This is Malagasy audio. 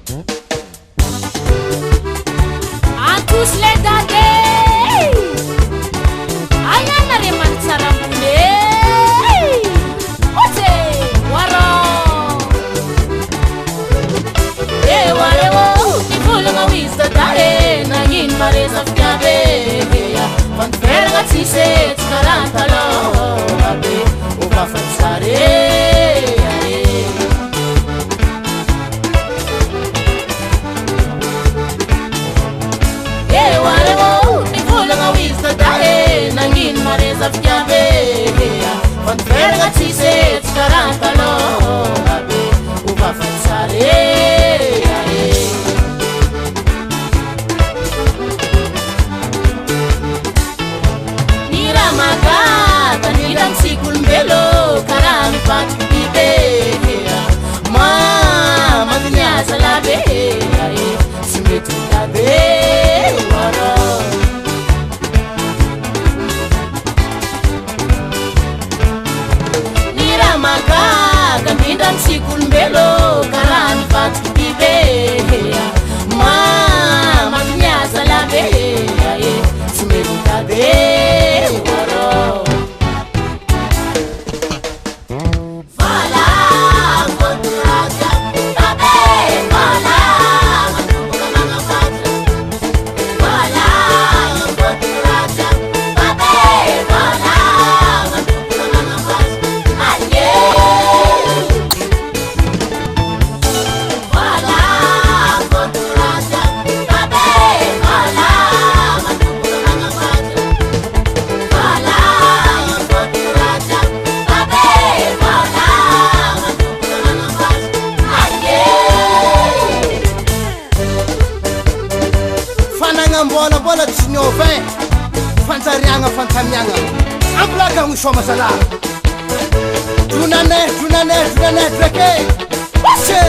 À tous les dadés, ayana reman sarambule, ote waro, warewo nifulu mawisa dare nangin mareza fyabe, fanferga tise tkarantalo, abe uba fansare. Mareza fyabe fanferga tise tkarantalo abe uba fansare nira magata nira msikumbelo karam patibe mama dunyasa labe simetu labe waro magaga mindra msikumbelo karani patibe mama dunyaza labe simerutabe waro fala konturaja tabe fala manga fatra fala konturaja tabe fala manga fatra mbola tsinoven fantsariagna fantamiagna amplaka gn'isoma salary dunane drake ase